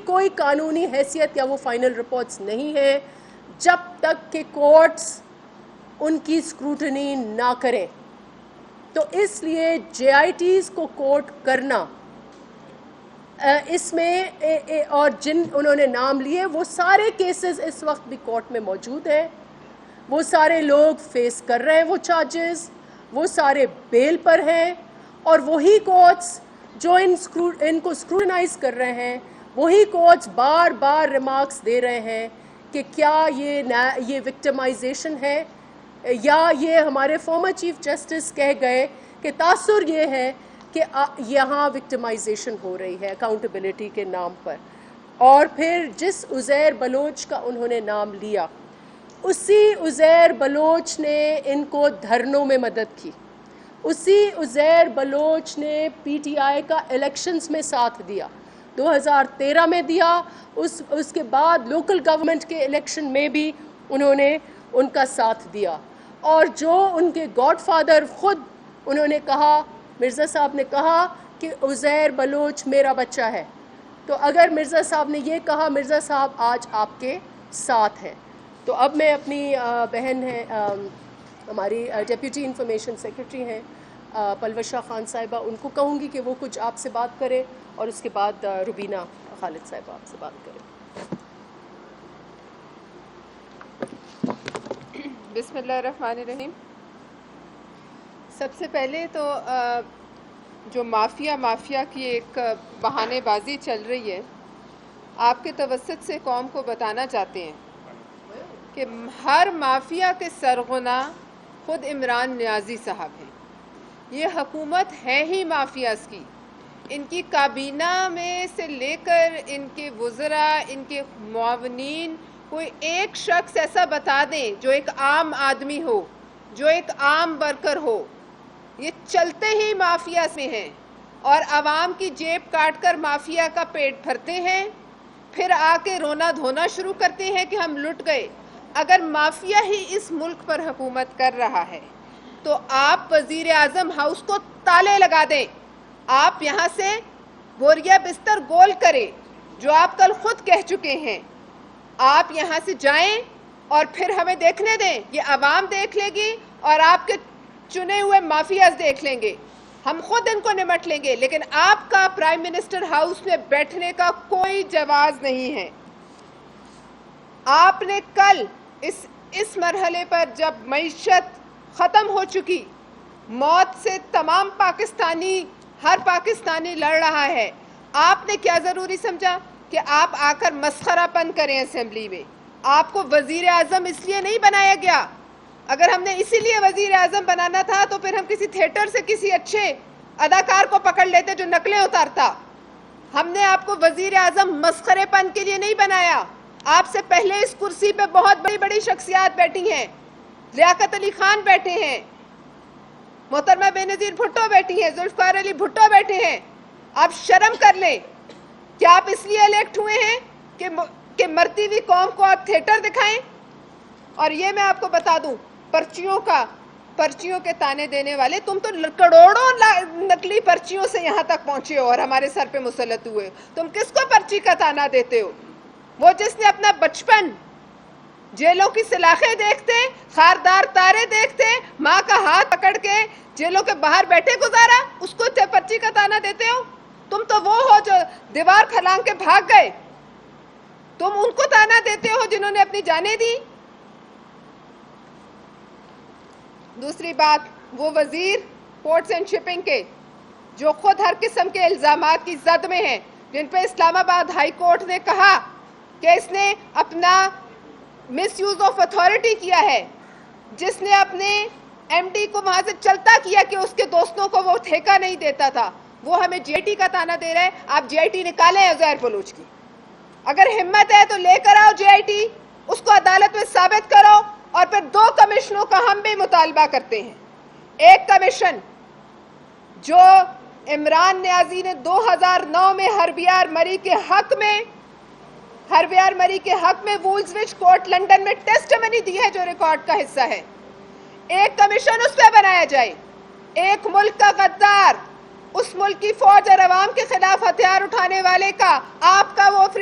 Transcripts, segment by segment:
کوئی قانونی حیثیت یا وہ فائنل رپورٹس نہیں ہیں جب تک کہ کورٹس ان کی اسکروٹنی نہ کریں. تو اس لیے جے آئی ٹیز کو کوٹ کرنا اس میں اور جن انہوں نے نام لیے وہ سارے کیسز اس وقت بھی کورٹ میں موجود ہیں. وہ سارے لوگ فیس کر رہے ہیں وہ چارجز, وہ سارے بیل پر ہیں, اور وہی کورٹس جو ان کو اسکروٹنائز کر رہے ہیں, وہی کورٹس بار بار ریمارکس دے رہے ہیں کہ کیا یہ وکٹمائزیشن ہے یا یہ ہمارے فارمر چیف جسٹس کہہ گئے کہ تاثر یہ ہے کہ یہاں وکٹمائزیشن ہو رہی ہے اکاؤنٹیبلٹی کے نام پر. اور پھر جس عزیر بلوچ کا انہوں نے نام لیا, اسی عزیر بلوچ نے ان کو دھرنوں میں مدد کی, اسی عزیر بلوچ نے پی ٹی آئی کا الیکشنز میں ساتھ دیا, 2013 میں دیا, اس کے بعد لوکل گورنمنٹ کے الیکشن میں بھی انہوں نے ان کا ساتھ دیا. اور جو ان کے گاڈ فادر خود انہوں نے کہا, مرزا صاحب نے کہا کہ عزیر بلوچ میرا بچہ ہے, تو اگر مرزا صاحب نے یہ کہا, مرزا صاحب آج آپ کے ساتھ ہیں. تو اب میں اپنی بہن ہیں, ہماری ڈیپیوٹی انفارمیشن سیکرٹری ہیں پلوشہ خان صاحبہ, ان کو کہوں گی کہ وہ کچھ آپ سے بات کریں, اور اس کے بعد روبینہ خالد صاحبہ آپ سے بات کریں. بسم اللہ الرحمن الرحیم. سب سے پہلے تو جو مافیا کی ایک بہانے بازی چل رہی ہے, آپ کے توسط سے قوم کو بتانا چاہتے ہیں کہ ہر مافیا کے سرغنہ خود عمران نیازی صاحب ہیں. یہ حکومت ہے ہی مافیاز کی. ان کی کابینہ میں سے لے کر ان کے وزراء, ان کے معاونین, کوئی ایک شخص ایسا بتا دیں جو ایک عام آدمی ہو, جو ایک عام ورکر ہو. یہ چلتے ہی مافیا سے ہیں اور عوام کی جیب کاٹ کر مافیا کا پیٹ بھرتے ہیں, پھر آ کے رونا دھونا شروع کرتے ہیں کہ ہم لٹ گئے. اگر مافیا ہی اس ملک پر حکومت کر رہا ہے تو آپ وزیر اعظم ہاؤس کو تالے لگا دیں, آپ یہاں سے بوریا بستر گول کریں, جو آپ کل خود کہہ چکے ہیں. آپ یہاں سے جائیں اور پھر ہمیں دیکھنے دیں, یہ عوام دیکھ لے گی اور آپ کے چنے ہوئے مافیاز دیکھ لیں گے. ہم خود ان کو نمٹ لیں گے, لیکن آپ کا پرائم منسٹر ہاؤس میں بیٹھنے کا کوئی جواز نہیں ہے. آپ نے کل اس مرحلے پر جب معیشت ختم ہو چکی, موت سے تمام ہر پاکستانی لڑ رہا ہے, آپ نے کیا ضروری سمجھا کہ آپ آ کر مسخرہ پن کریں اسمبلی میں؟ آپ کو وزیر اعظم اس لیے نہیں بنایا گیا. اگر ہم نے اسی لیے وزیر اعظم بنانا تھا تو پھر ہم کسی تھیٹر سے کسی اچھے اداکار کو پکڑ لیتے جو نقلیں اتارتا. ہم نے آپ کو وزیر اعظم مسخرے پن کے لیے نہیں بنایا. آپ سے پہلے اس کرسی پہ بہت بڑی بڑی شخصیات بیٹھی ہیں. لیاقت علی خان بیٹھے ہیں, محترمہ بے نظیر بھٹو بیٹھی ہیں, ذوالفقار علی بھٹو بیٹھے ہیں. آپ شرم کر لیں. کیا آپ اس لیے الیکٹ ہوئے ہیں کہ مرتی ہوئی قوم کو آپ تھیٹر دکھائیں؟ اور یہ میں آپ کو بتا دوں, پرچیوں کے تانے دینے والے, تم تو کروڑوں نقلی پرچیوں سے یہاں تک پہنچے ہو اور ہمارے سر پہ مسلط ہوئے. تم کس کو پرچی کا تانا دیتے ہو؟ وہ جس نے اپنا بچپن جیلوں کی سلاخیں دیکھتے, خاردار تارے دیکھتے, ماں کا ہاتھ پکڑ کے جیلوں کے باہر بیٹھے گزارا, اس کو پرچی کا تانا دیتے ہو؟ تم تو وہ ہو جو دیوار پھلانگ کے بھاگ گئے. تم ان کو تانا دیتے ہو جنہوں نے اپنی جانیں دی. دوسری بات, وہ وزیر پورٹس اینڈ شپنگ کے جو خود ہر قسم کے الزامات کی زد میں ہیں, جن پہ اسلام آباد ہائی کورٹ نے کہا کہ اس نے اپنا مس یوز آف اتھارٹی کیا ہے, جس نے اپنے ایم ڈی کو وہاں سے چلتا کیا کہ اس کے دوستوں کو وہ ٹھیکہ نہیں دیتا تھا, وہ ہمیں جے آئی ٹی کا تانا دے رہے ہیں. آپ جے آئی ٹی نکالیں عزیر بلوچ کی. اگر ہمت ہے تو لے کر آؤ جے آئی ٹی, اس کو عدالت میں ثابت کرو, اور پھر 2 کمیشنوں کا ہم بھی مطالبہ کرتے ہیں. ایک کمیشن جو عمران نیازی نے 2009 میں ہربیار مری کے حق میں وولزوچ کورٹ لنڈن میں ٹیسٹ منی دی ہے, جو ریکارڈ کا حصہ ہے. ایک کمیشن اس پہ بنایا جائے. ایک ملک کا غدار, اس ملک کی فوج اور عوام کے خلاف ہتھیار اٹھانے والے کا, آپ کا وہ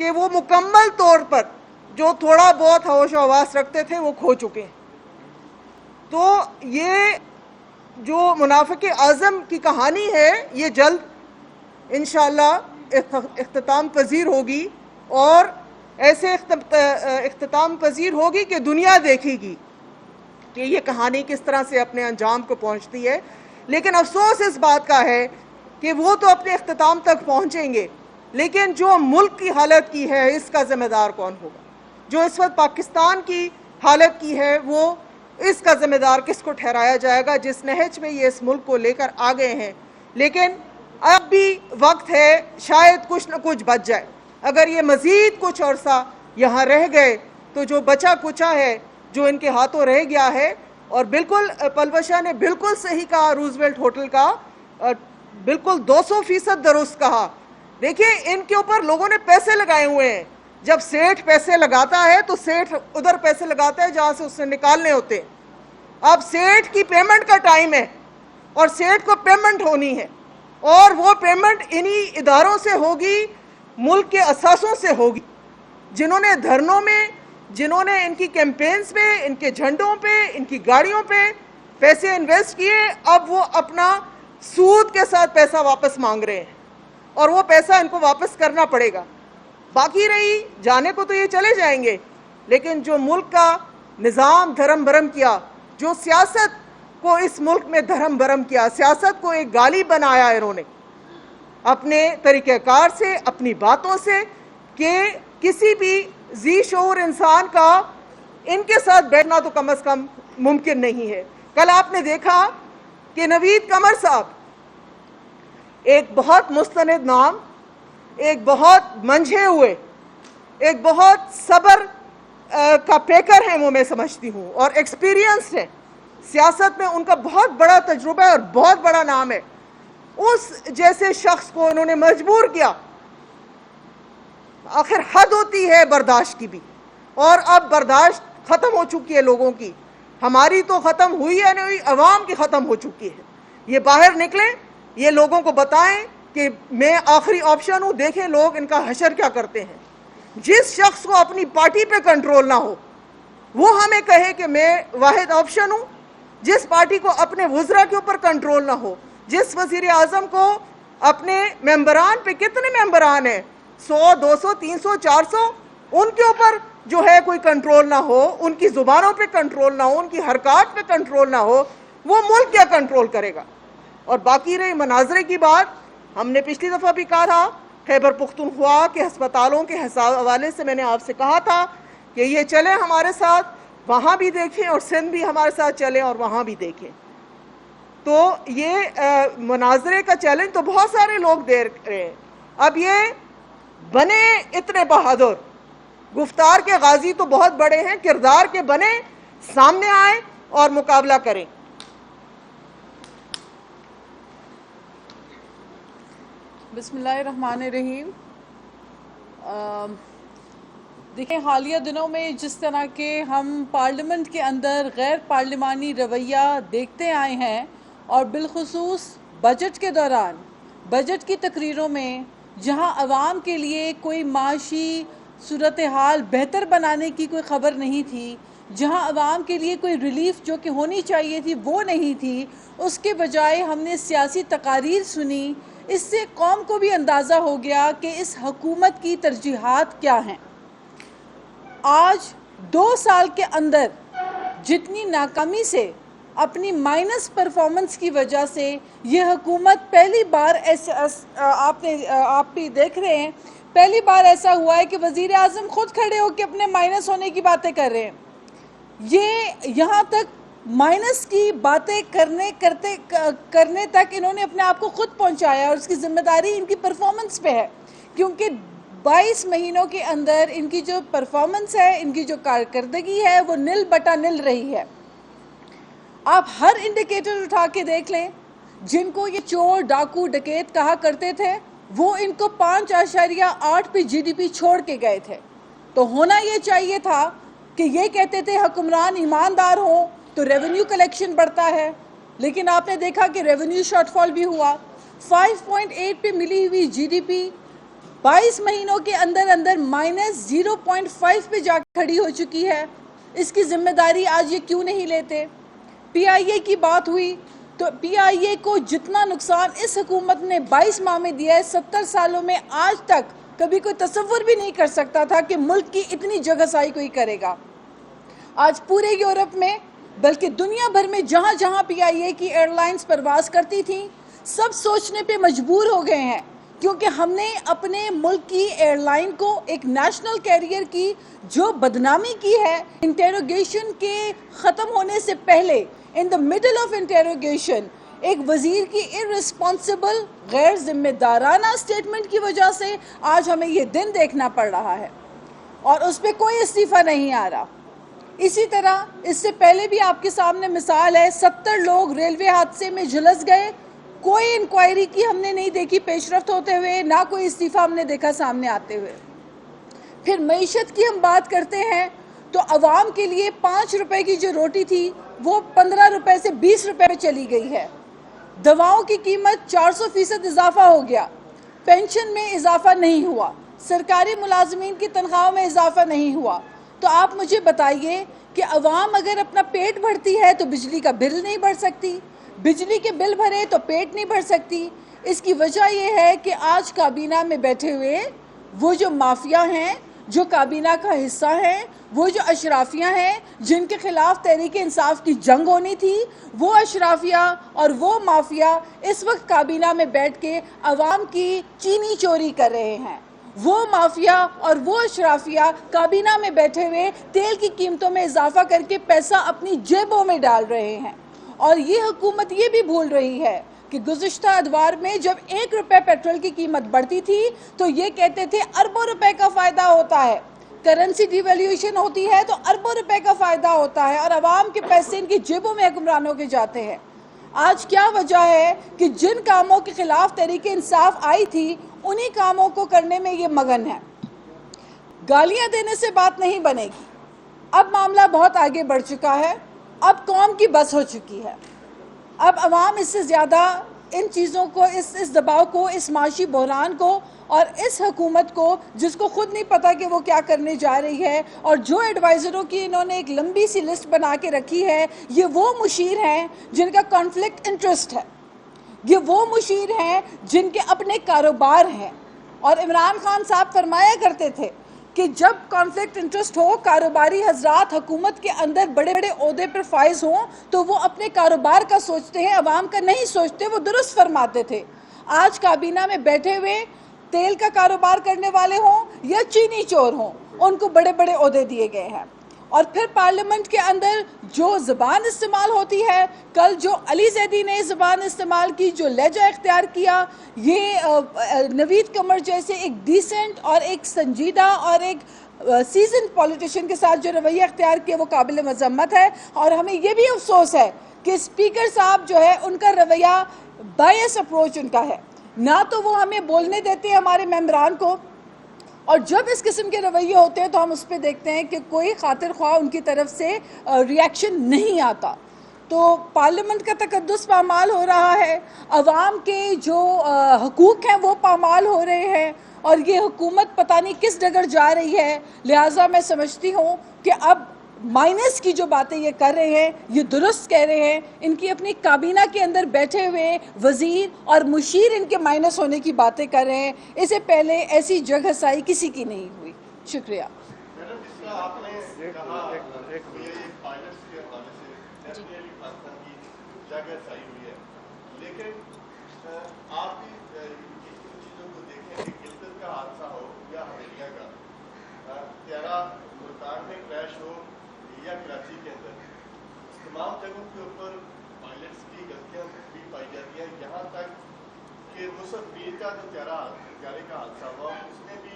کہ وہ مکمل طور پر جو تھوڑا بہت ہوش و حواس رکھتے تھے وہ کھو چکے ہیں۔ تو یہ جو منافق اعظم کی کہانی ہے یہ جلد انشاءاللہ اختتام پذیر ہوگی، اور ایسے اختتام پذیر ہوگی کہ دنیا دیکھے گی کہ یہ کہانی کس طرح سے اپنے انجام کو پہنچتی ہے۔ لیکن افسوس اس بات کا ہے کہ وہ تو اپنے اختتام تک پہنچیں گے، لیکن جو ملک کی حالت کی ہے اس کا ذمہ دار کون ہوگا؟ جو اس وقت پاکستان کی حالت کی ہے وہ اس کا ذمہ دار کس کو ٹھہرایا جائے گا، جس نہج میں یہ اس ملک کو لے کر آ گئے ہیں؟ لیکن اب بھی وقت ہے، شاید کچھ نہ کچھ بچ جائے۔ اگر یہ مزید کچھ عرصہ یہاں رہ گئے تو جو بچا کچا ہے، جو ان کے ہاتھوں رہ گیا ہے، اور بالکل پلوشا نے بالکل صحیح کہا روزویلٹ ہوٹل کا، بالکل 200% درست کہا۔ دیکھیں ان کے اوپر لوگوں نے پیسے لگائے ہوئے ہیں۔ جب سیٹھ پیسے لگاتا ہے تو سیٹھ ادھر پیسے لگاتا ہے جہاں سے اس نے نکالنے ہوتے ہیں۔ اب سیٹھ کی پیمنٹ کا ٹائم ہے اور سیٹھ کو پیمنٹ ہونی ہے، اور وہ پیمنٹ انہی اداروں سے ہوگی، ملک کے اثاثوں سے ہوگی، جنہوں نے دھرنوں میں، جنہوں نے ان کی کیمپینز پہ، ان کے جھنڈوں پہ، ان کی گاڑیوں پہ پیسے انویسٹ کیے۔ اب وہ اپنا سود کے ساتھ پیسہ واپس مانگ رہے ہیں، اور وہ پیسہ ان کو واپس کرنا پڑے گا۔ باقی رہی جانے کو تو یہ چلے جائیں گے، لیکن جو ملک کا نظام دھرم برم کیا، جو سیاست کو اس ملک میں دھرم برم کیا، سیاست کو ایک گالی بنایا انہوں نے اپنے طریقہ کار سے، اپنی باتوں سے، کہ کسی بھی ذی شعور انسان کا ان کے ساتھ بیٹھنا تو کم از کم ممکن نہیں ہے۔ کل آپ نے دیکھا کہ نوید قمر صاحب ایک بہت مستند نام، ایک بہت منجھے ہوئے، ایک بہت صبر کا پیکر ہے وہ میں سمجھتی ہوں، اور ایکسپیرینس ہے سیاست میں، ان کا بہت بڑا تجربہ ہے اور بہت بڑا نام ہے۔ اس جیسے شخص کو انہوں نے مجبور کیا۔ آخر حد ہوتی ہے برداشت کی بھی، اور اب برداشت ختم ہو چکی ہے لوگوں کی۔ ہماری تو ختم ہوئی ہے نہیں ہوئی، عوام کی ختم ہو چکی ہے۔ یہ باہر نکلیں، یہ لوگوں کو بتائیں کہ میں آخری آپشن ہوں، دیکھیں لوگ ان کا حشر کیا کرتے ہیں۔ جس شخص کو اپنی پارٹی پہ کنٹرول نہ ہو وہ ہمیں کہے کہ میں واحد آپشن ہوں، جس پارٹی کو اپنے وزراء کے اوپر کنٹرول نہ ہو، جس وزیر اعظم کو اپنے ممبران پہ، کتنے ممبران ہیں، 100 200 300 400، ان کے اوپر جو ہے کوئی کنٹرول نہ ہو، ان کی زبانوں پہ کنٹرول نہ ہو، ان کی حرکات پہ کنٹرول نہ ہو، وہ ملک کیا کنٹرول کرے گا؟ اور باقی رہی مناظرے کی بات، ہم نے پچھلی دفعہ بھی کہا تھا، خیبر پختونخوا کے ہسپتالوں کے حوالے سے میں نے آپ سے کہا تھا کہ یہ چلیں ہمارے ساتھ، وہاں بھی دیکھیں، اور سندھ بھی ہمارے ساتھ چلیں اور وہاں بھی دیکھیں۔ تو یہ مناظرے کا چیلنج تو بہت سارے لوگ دے رہے ہیں۔ اب یہ بنے اتنے بہادر، گفتار کے غازی تو بہت بڑے ہیں، کردار کے بنے، سامنے آئیں اور مقابلہ کریں۔ بسم اللہ الرحمن الرحیم۔ دیکھیں حالیہ دنوں میں جس طرح کے ہم پارلیمنٹ کے اندر غیر پارلیمانی رویہ دیکھتے آئے ہیں، اور بالخصوص بجٹ کے دوران، بجٹ کی تقریروں میں جہاں عوام کے لیے کوئی معاشی صورتحال بہتر بنانے کی کوئی خبر نہیں تھی، جہاں عوام کے لیے کوئی ریلیف جو کہ ہونی چاہیے تھی وہ نہیں تھی، اس کے بجائے ہم نے سیاسی تقاریر سنی۔ اس سے قوم کو بھی اندازہ ہو گیا کہ اس حکومت کی ترجیحات کیا ہیں۔ آج 2 سال کے اندر جتنی ناکامی سے، اپنی مائنس پرفارمنس کی وجہ سے یہ حکومت پہلی بار آپ بھی دیکھ رہے ہیں، پہلی بار ایسا ہوا ہے کہ وزیر اعظم خود کھڑے ہو کے اپنے مائنس ہونے کی باتیں کر رہے ہیں۔ یہ یہاں تک مائنس کی باتیں کرنے تک انہوں نے اپنے آپ کو خود پہنچایا، اور اس کی ذمہ داری ان کی پرفارمنس پہ ہے، کیونکہ 22 مہینوں کے اندر ان کی جو پرفارمنس ہے، ان کی جو کارکردگی ہے، وہ 0/0 رہی ہے۔ آپ ہر انڈیکیٹر اٹھا کے دیکھ لیں، جن کو یہ چور، ڈاکو، ڈکیت کہا کرتے تھے، وہ ان کو 5.8 پہ GDP چھوڑ کے گئے تھے۔ تو ہونا یہ چاہیے تھا کہ یہ کہتے تھے حکمران ایماندار ہوں تو ریونیو کلیکشن بڑھتا ہے، لیکن آپ نے دیکھا کہ ریونیو شارٹ فال بھی ہوا۔ 5.8 پہ ملی ہوئی GDP 22 مہینوں کے اندر اندر -0.5 پہ جا کھڑی ہو چکی ہے. اس کی ذمہ داری آج یہ کیوں نہیں لیتے؟ پی آئی اے کی بات ہوئی تو پی آئی اے کو جتنا نقصان اس حکومت نے 22 ماہ میں دیا ہے، 70 سالوں میں آج تک کبھی کوئی تصور بھی نہیں کر سکتا تھا کہ ملک کی اتنی جگہ سائی کوئی کرے گا. آج پورے یورپ میں بلکہ دنیا بھر میں جہاں جہاں پی آئی اے کی ایئر لائنز پرواز کرتی تھیں، سب سوچنے پہ مجبور ہو گئے ہیں، کیونکہ ہم نے اپنے ملک کی ایئر لائن کو ایک نیشنل کیریئر کی جو بدنامی کی ہے، انٹیروگیشن کے ختم ہونے سے پہلے ان دا مڈل آف انٹیروگیشن ایک وزیر کی ارسپانسبل غیر ذمہ دارانہ اسٹیٹمنٹ کی وجہ سے آج ہمیں یہ دن دیکھنا پڑ رہا ہے اور اس پہ کوئی استعفیٰ نہیں آ رہا. اسی طرح اس سے پہلے بھی آپ کے سامنے مثال ہے، 70 لوگ ریلوے حادثے میں جھلس گئے، کوئی انکوائری کی ہم نے نہیں دیکھی پیش رفت ہوتے ہوئے، نہ کوئی استعفیٰ ہم نے دیکھا سامنے آتے ہوئے. پھر معیشت کی ہم بات کرتے ہیں تو عوام کے لیے 5 روپے کی جو روٹی تھی وہ 15 روپے سے 20 روپے پہ چلی گئی ہے. دواؤں کی قیمت 400% اضافہ ہو گیا، پینشن میں اضافہ نہیں ہوا، سرکاری ملازمین کی تنخواہوں میں اضافہ نہیں ہوا. تو آپ مجھے بتائیے کہ عوام اگر اپنا پیٹ بھرتی ہے تو بجلی کا بل نہیں بھر سکتی، بجلی کے بل بھرے تو پیٹ نہیں بھر سکتی. اس کی وجہ یہ ہے کہ آج کابینہ میں بیٹھے ہوئے وہ جو مافیا ہیں، جو کابینہ کا حصہ ہیں، وہ جو اشرافیہ ہیں جن کے خلاف تحریک انصاف کی جنگ ہونی تھی، وہ اشرافیہ اور وہ مافیا اس وقت کابینہ میں بیٹھ کے عوام کی چینی چوری کر رہے ہیں. وہ مافیا اور وہ اشرافیہ کابینہ میں بیٹھے ہوئے تیل کی قیمتوں میں اضافہ کر کے پیسہ اپنی جیبوں میں ڈال رہے ہیں. اور یہ حکومت یہ بھی بھول رہی ہے کہ گزشتہ ادوار میں جب 1 روپے پیٹرول کی قیمت بڑھتی تھی تو یہ کہتے تھے اربوں روپے کا فائدہ ہوتا ہے، کرنسی ڈی ویلیویشن ہوتی ہے تو اربوں روپے کا فائدہ ہوتا ہے اور عوام کے پیسے ان کی جیبوں میں حکمرانوں کے جاتے ہیں. آج کیا وجہ ہے کہ جن کاموں کے خلاف تحریک انصاف آئی تھی انہی کاموں کو کرنے میں یہ مگن ہے. گالیاں دینے سے بات نہیں بنے گی. اب معاملہ بہت آگے بڑھ چکا ہے، اب قوم کی بس ہو چکی ہے. اب عوام اس سے زیادہ ان چیزوں کو، اس دباؤ کو، اس معاشی بحران کو اور اس حکومت کو جس کو خود نہیں پتا کہ وہ کیا کرنے جا رہی ہے اور جو ایڈوائزروں کی انہوں نے ایک لمبی سی لسٹ بنا کے رکھی ہے، یہ وہ مشیر ہیں جن کا کانفلکٹ انٹرسٹ ہے، یہ وہ مشیر ہیں جن کے اپنے کاروبار ہیں. اور عمران خان صاحب فرمایا کرتے تھے کہ جب کانفلکٹ انٹرسٹ ہو، کاروباری حضرات حکومت کے اندر بڑے بڑے عہدے پر فائز ہوں تو وہ اپنے کاروبار کا سوچتے ہیں، عوام کا نہیں سوچتے. وہ درست فرماتے تھے. آج کابینہ میں بیٹھے ہوئے تیل کا کاروبار کرنے والے ہوں یا چینی چور ہوں، ان کو بڑے بڑے عہدے دیے گئے ہیں. اور پھر پارلیمنٹ کے اندر جو زبان استعمال ہوتی ہے، کل جو علی زیدی نے زبان استعمال کی، جو لہجہ اختیار کیا، یہ نوید قمر جیسے ایک ڈیسنٹ اور ایک سنجیدہ اور ایک سیزن پولیٹیشین کے ساتھ جو رویہ اختیار کیا وہ قابل مذمت ہے. اور ہمیں یہ بھی افسوس ہے کہ اسپیکر صاحب جو ہے ان کا رویہ بائس اپروچ ان کا ہے، نہ تو وہ ہمیں بولنے دیتے ہیں ہمارے ممبران کو، اور جب اس قسم کے رویے ہوتے ہیں تو ہم اس پہ دیکھتے ہیں کہ کوئی خاطر خواہ ان کی طرف سے ریاکشن نہیں آتا. تو پارلیمنٹ کا تقدس پامال ہو رہا ہے، عوام کے جو حقوق ہیں وہ پامال ہو رہے ہیں اور یہ حکومت پتہ نہیں کس ڈگر جا رہی ہے. لہٰذا میں سمجھتی ہوں کہ اب مائنس کی جو باتیں یہ کر رہے ہیں یہ درست کہہ رہے ہیں. ان کی اپنی کابینہ کے اندر بیٹھے ہوئے وزیر اور مشیر ان کے مائنس ہونے کی باتیں کر رہے ہیں. اسے پہلے ایسی جگہ سائی کسی کی نہیں ہوئی. شکریہ. کراچی کے اندر تمام جگہوں کے اوپر پائلٹس کی غلطیاں بھی پائی جاتی ہیں، یہاں تک کہ مصعب میر کا جو طیارے کا حادثہ ہوا اس میں بھی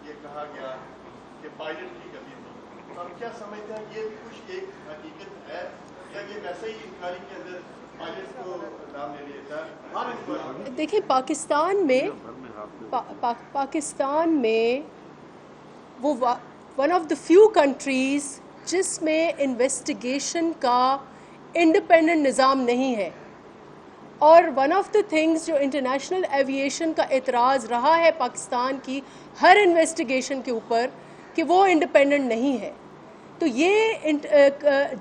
یہ کہا گیا کہ پائلٹ کی غلطی تھی. ہم کیا سمجھتے ہیں یہ بھی کچھ ایک حقیقت ہے یا یہ ویسے ہی انکوائری کے اندر پائلٹس کو نام لے لیتا ہے؟ دیکھیں پاکستان میں وہ one of the few countries جس میں انویسٹیگیشن کا انڈیپینڈنٹ نظام نہیں ہے. اور ون آف دا تھنگس جو انٹرنیشنل ایویشن کا اعتراض رہا ہے پاکستان کی ہر انویسٹیگیشن کے اوپر کہ وہ انڈیپینڈنٹ نہیں ہے. تو یہ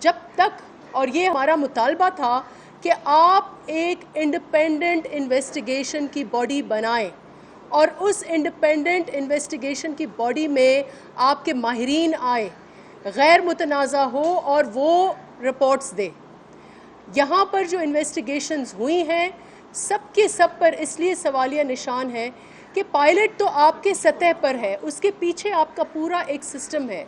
جب تک، اور یہ ہمارا مطالبہ تھا کہ آپ ایک انڈیپینڈنٹ انویسٹیگیشن کی باڈی بنائیں اور اس انڈیپینڈنٹ انویسٹیگیشن کی باڈی میں آپ کے ماہرین آئیں، غیر متنازع ہو اور وہ رپورٹس دیں. یہاں پر جو انویسٹیگیشنز ہوئی ہیں سب کے سب پر اس لیے سوالیہ نشان ہے کہ پائلٹ تو آپ کے سطح پر ہے، اس کے پیچھے آپ کا پورا ایک سسٹم ہے،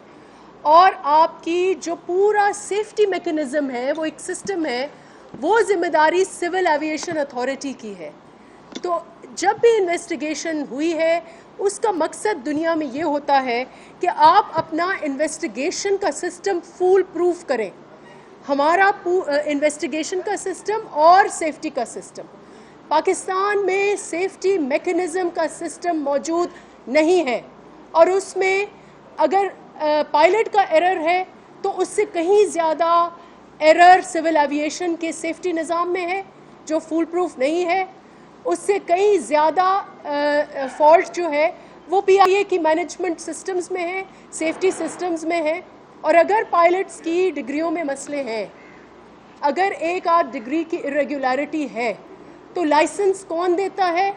اور آپ کی جو پورا سیفٹی میکنزم ہے وہ ایک سسٹم ہے، وہ ذمہ داری سول ایویشن اتھارٹی کی ہے. تو جب بھی انویسٹیگیشن ہوئی ہے اس کا مقصد دنیا میں یہ ہوتا ہے کہ آپ اپنا انویسٹیگیشن کا سسٹم فول پروف کریں. ہمارا انویسٹیگیشن کا سسٹم اور سیفٹی کا سسٹم، پاکستان میں سیفٹی میکنزم کا سسٹم موجود نہیں ہے، اور اس میں اگر پائلٹ کا ایرر ہے تو اس سے کہیں زیادہ ایرر سول ایویشن کے سیفٹی نظام میں ہے جو فول پروف نہیں ہے. اس سے کہیں زیادہ فالٹ جو ہے وہ پی آئی اے کی مینجمنٹ سسٹمز میں ہے، سیفٹی سسٹمز میں ہے. اور اگر پائلٹس کی ڈگریوں میں مسئلے ہیں، اگر ایک آدھ ڈگری کی irregularity ہے تو لائسنس کون دیتا ہے،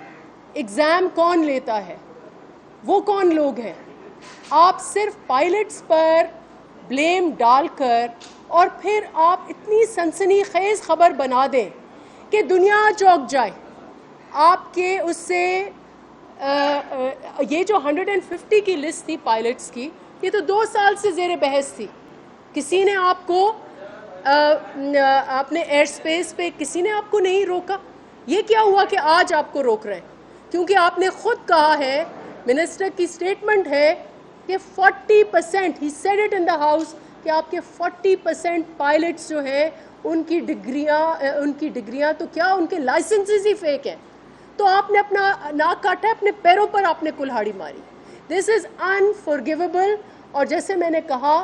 ایگزام کون لیتا ہے، وہ کون لوگ ہیں؟ آپ صرف پائلٹس پر بلیم ڈال کر اور پھر آپ اتنی سنسنی خیز خبر بنا دیں کہ دنیا چونک جائے. آپ کے اس سے یہ جو 150 کی لسٹ تھی پائلٹس کی، یہ تو 2 سال سے زیر بحث تھی. کسی نے آپ کو اپنے ایئر سپیس پہ کسی نے آپ کو نہیں روکا. یہ کیا ہوا کہ آج آپ کو روک رہے ہیں؟ کیونکہ آپ نے خود کہا ہے، منسٹر کی سٹیٹمنٹ ہے کہ 40%، he said it in the house, کہ آپ کے 40% پائلٹس جو ہیں ان کی ڈگریاں تو کیا ان کے لائسنسز ہی فیک ہیں. تو آپ نے اپنا ناک کاٹا ہے، اپنے پیروں پر آپ نے کلہاڑی ماری. دس از انفارگیویبل. اور جیسے میں نے کہا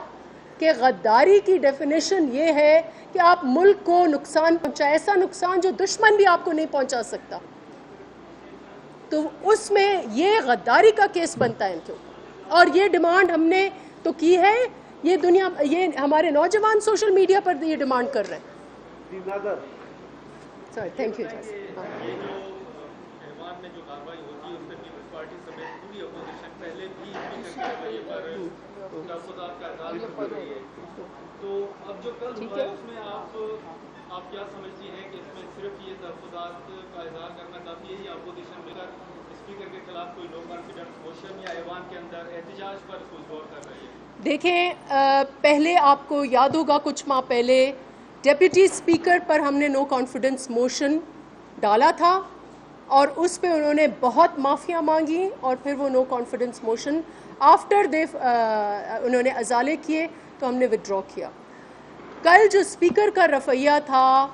کہ غداری کی ڈیفینیشن یہ ہے کہ آپ ملک کو نقصان پہنچائے، ایسا نقصان جو دشمن بھی آپ کو نہیں پہنچا سکتا. تو اس میں یہ غداری کا کیس بنتا ہے ان کے اوپر. اور یہ ڈیمانڈ ہم نے تو کی ہے، یہ ہمارے نوجوان سوشل میڈیا پر یہ ڈیمانڈ کر رہے ہیں. Sir thank you. یہ جو ایوان میں جو کارروائی ہوتی ہے اس میں پیپلز پارٹی سمیت پوری اپوزیشن پہلے بھی اسپیکر کے رویے پر تحفظات کا اظہار کر رہی ہے. تو اب جو کل ہوا ہے اس میں آپ کیا سمجھتی ہیں کہ اس میں صرف یہ تحفظات کا اظہار کرنا کافی ہے یا اپوزیشن مل کر اسپیکر کے خلاف کوئی نو کانفیڈنس موشن یا ایوان کے اندر احتجاج پر کوئی غور کر رہی ہے؟ دیکھیں، پہلے آپ کو یاد ہوگا کچھ ماہ پہلے ڈیپٹی اسپیکر پر ہم نے نو کانفیڈنس موشن ڈالا تھا، اور اس پہ انہوں نے بہت معافیاں مانگی، اور پھر وہ نو کانفیڈنس موشن آفٹر انہوں نے ازالے کیے تو ہم نے ودرا کیا. کل جو اسپیکر کا رفیہ تھا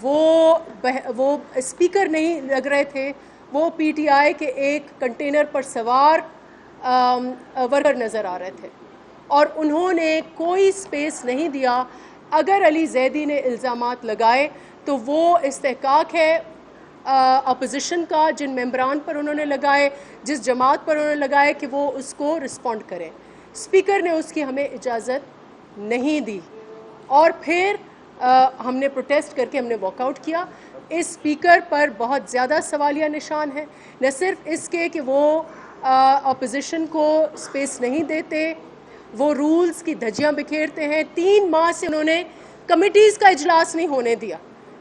وہ اسپیکر نہیں لگ رہے تھے، وہ پی ٹی آئی کے ایک کنٹینر پر سوار ورکر نظر آ رہے تھے، اور انہوں نے کوئی سپیس نہیں دیا. اگر علی زیدی نے الزامات لگائے تو وہ استحقاق ہے اپوزیشن کا، جن ممبران پر انہوں نے لگائے، جس جماعت پر انہوں نے لگائے، کہ وہ اس کو رسپونڈ کریں. اسپیکر نے اس کی ہمیں اجازت نہیں دی، اور پھر ہم نے پروٹیسٹ کر کے ہم نے واک آؤٹ کیا. اس اسپیکر پر بہت زیادہ سوالیہ نشان ہے، نہ صرف اس کے کہ وہ اپوزیشن کو سپیس نہیں دیتے، وہ رولز کی دھجیاں بکھیرتے ہیں. 3 ماہ سے انہوں نے کمیٹیز کا اجلاس نہیں ہونے دیا.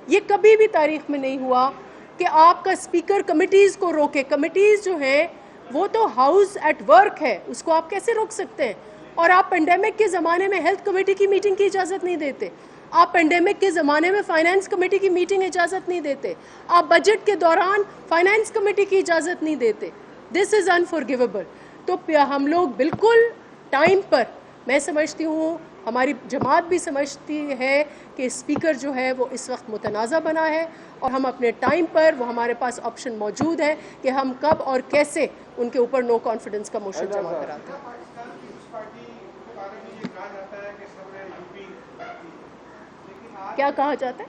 یہ کبھی بھی تاریخ میں نہیں ہوا کہ آپ کا اسپیکر کمیٹیز کو روکے. کمیٹیز جو ہیں وہ تو ہاؤس ایٹ ورک ہے، اس کو آپ کیسے روک سکتے ہیں؟ اور آپ پینڈیمک کے زمانے میں ہیلتھ کمیٹی کی میٹنگ کی اجازت نہیں دیتے، آپ پینڈیمک کے زمانے میں فائنانس کمیٹی کی میٹنگ اجازت نہیں دیتے، آپ بجٹ کے دوران فائنانس کمیٹی کی اجازت نہیں دیتے. دس از انفارگیویبل. تو ہم لوگ بالکل ٹائم پر، میں سمجھتی ہوں ہماری جماعت بھی سمجھتی ہے کہ اسپیکر جو ہے وہ اس وقت متنازع بنا ہے، اور ہم اپنے ٹائم پر، وہ ہمارے پاس آپشن موجود ہے کہ ہم کب اور کیسے ان کے اوپر نو کانفیڈنس کا موشن جمع کراتے ہیں. پاکستان پیپلز پارٹی کے بارے میں یہ کہا جاتا ہے کہ سب نے یو پی، لیکن آج کیا کہا جاتا ہے؟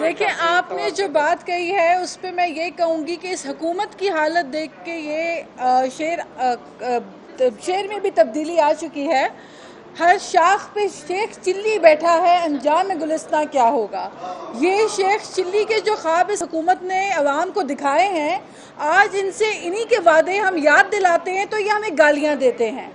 دیکھیں آپ نے جو بات کہی ہے اس پہ میں یہ کہوں گی کہ اس حکومت کی حالت دیکھ کے یہ شعر میں بھی تبدیلی آ چکی ہے. ہر شاخ پہ شیخ چلی بیٹھا ہے، انجام گلستاں کیا ہوگا. یہ شیخ چلی کے جو خواب اس حکومت نے عوام کو دکھائے ہیں، آج ان سے انہی کے وعدے ہم یاد دلاتے ہیں تو یہ ہمیں گالیاں دیتے ہیں.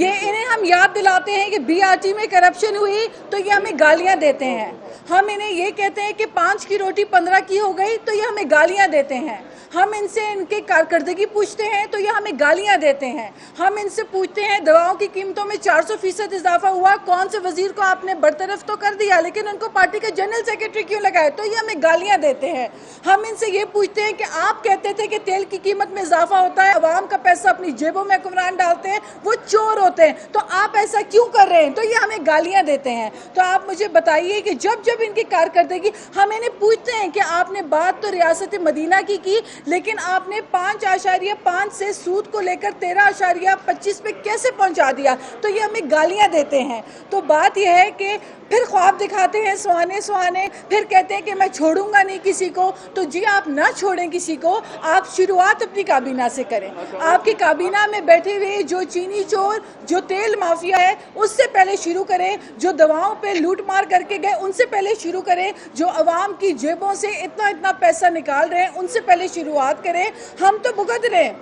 یہ انہیں ہم یاد دلاتے ہیں کہ بی آر ٹی میں کرپشن ہوئی تو یہ ہمیں گالیاں دیتے ہیں. ہم انہیں یہ کہتے ہیں کہ 5 کی روٹی 15 کی ہو گئی تو یہ ہمیں گالیاں دیتے ہیں. ہم ان سے ان کی کارکردگی پوچھتے ہیں تو یہ ہمیں گالیاں دیتے ہیں. ہم ان سے پوچھتے ہیں دواؤں کی قیمتوں میں 400% اضافہ ہوا، کون سے وزیر کو آپ نے برطرف تو کر دیا لیکن ان کو پارٹی کے جنرل سیکرٹری کیوں لگائے، تو یہ ہمیں گالیاں دیتے ہیں. ہم ان سے یہ پوچھتے ہیں کہ آپ کہتے تھے کہ تیل کی قیمت میں اضافہ ہوتا ہے، عوام کا پیسہ اپنی جیبوں میں حکمران ڈالتے ہیں، وہ چور ہوتے ہیں، تو آپ ایسا کیوں کر رہے ہیں، تو یہ ہمیں گالیاں دیتے ہیں. تو آپ مجھے بتائیے کہ جب ان کی کارکردگی ہم انہیں پوچھتے ہیں کہ آپ نے بات تو ریاست مدینہ کی لیکن آپ نے 5.5 سے سود کو لے کر 13.25 پہ کیسے پہنچا دیا، تو یہ ہمیں گالیاں دیتے ہیں. تو بات یہ ہے کہ پھر خواب دکھاتے ہیں سہانے، پھر کہتے ہیں کہ میں چھوڑوں گا نہیں کسی کو. تو جی آپ نہ چھوڑیں کسی کو، آپ شروعات اپنی کابینہ سے کریں. آپ کی کابینہ میں بیٹھے ہوئے جو چینی چور، جو تیل مافیا ہے اس سے پہلے شروع کریں، جو دواؤں پہ لوٹ مار کر کے گئے ان سے پہلے شروع کریں، جو عوام کی جیبوں سے اتنا پیسہ نکال رہے ہیں ان سے پہلے شروعات کریں. ہم تو بھگت رہے ہیں،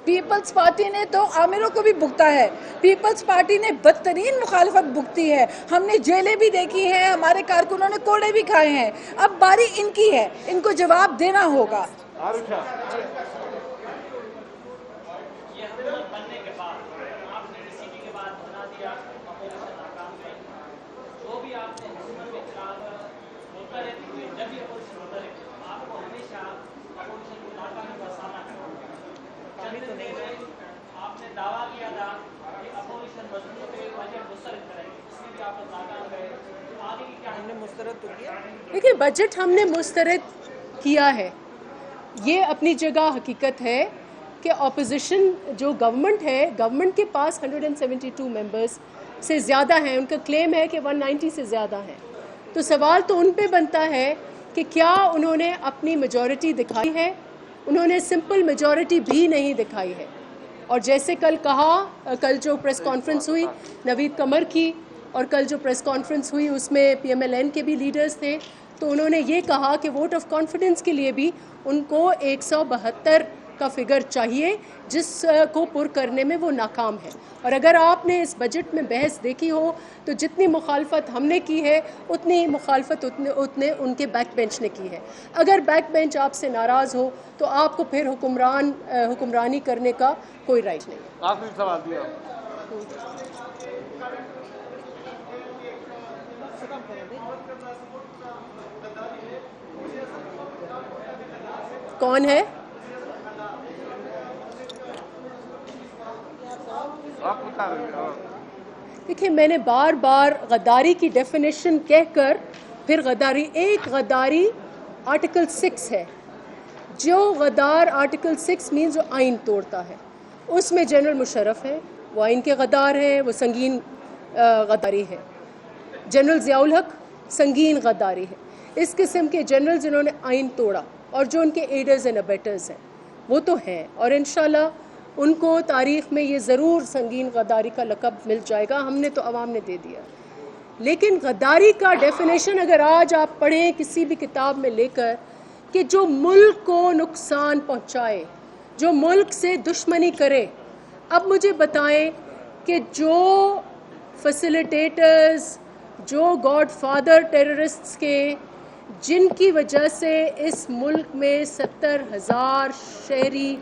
پیپلز پارٹی نے تو عامروں کو بھی بھگتا ہے، پیپلز پارٹی نے بدترین مخالفت بھگتی ہے. ہم نے جیلیں بھی دیکھی ہیں، ہمارے کارکنوں نے کوڑے بھی کھائے ہیں. اب باری ان کی ہے، ان کو جواب دینا ہوگا. دیکھیں بجٹ ہم نے مسترد کیا ہے، یہ اپنی جگہ حقیقت ہے کہ اپوزیشن جو گورنمنٹ ہے، گورنمنٹ کے پاس 172 ممبرز سے زیادہ ہیں، ان کا کلیم ہے کہ 190 سے زیادہ ہیں. تو سوال تو ان پہ بنتا ہے کہ کیا انہوں نے اپنی میجورٹی دکھائی ہے. انہوں نے سمپل میجورٹی بھی نہیں دکھائی ہے. اور جیسے کل جو پریس کانفرنس ہوئی نوید قمر کی، اور کل جو پریس کانفرنس ہوئی اس میں پی ایم ایل این کے بھی لیڈرز تھے، تو انہوں نے یہ کہا کہ ووٹ آف کانفیڈنس کے لیے بھی ان کو 172 کا فگر چاہیے، جس کو پر کرنے میں وہ ناکام ہے. اور اگر آپ نے اس بجٹ میں بحث دیکھی ہو تو جتنی مخالفت ہم نے کی ہے اتنی مخالفت اتنے ان کے بیک بینچ نے کی ہے. اگر بیک بینچ آپ سے ناراض ہو تو آپ کو پھر حکمرانی کرنے کا کوئی رائٹ نہیں ہے. آخری سوال دیا. کون ہے؟ آپ بتا رہے ہیں. دیکھیں میں نے بار بار غداری کی ڈیفینیشن کہہ کر پھر غداری آرٹیکل 6 ہے. جو غدار آرٹیکل 6 مینز جو آئین توڑتا ہے، اس میں جنرل مشرف ہے، وہ آئین کے غدار ہیں، وہ سنگین غداری ہے. جنرل ضیاء الحق سنگین غداری ہے. اس قسم کے جنرل جنہوں نے آئین توڑا اور جو ان کے ایڈرز اینڈ ابیٹرز ہیں وہ تو ہیں، اور انشاءاللہ ان کو تاریخ میں یہ ضرور سنگین غداری کا لقب مل جائے گا. ہم نے تو عوام نے دے دیا. لیکن غداری کا ڈیفینیشن اگر آج آپ پڑھیں کسی بھی کتاب میں لے کر کہ جو ملک کو نقصان پہنچائے، جو ملک سے دشمنی کرے. اب مجھے بتائیں کہ جو فیسیلیٹیٹرز، جو گاڈ فادر ٹیررسٹس کے، جن کی وجہ سے اس ملک میں 70,000 شہری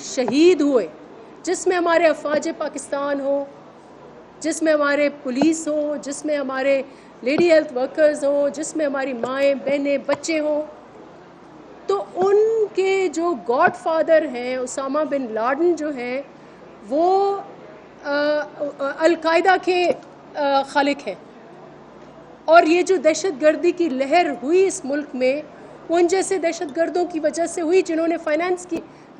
شہید ہوئے، جس میں ہمارے افواج پاکستان ہو، جس میں ہمارے پولیس ہو، جس میں ہمارے لیڈی ہیلتھ ورکرز ہوں، جس میں ہماری مائیں بہنیں بچے ہوں، تو ان کے جو گاڈ فادر ہیں اسامہ بن لادن جو ہیں وہ القاعدہ کے خالق ہیں. اور یہ جو دہشت گردی کی لہر ہوئی اس ملک میں، وہ ان جیسے دہشت گردوں کی وجہ سے ہوئی جنہوں نے فائنانس کی.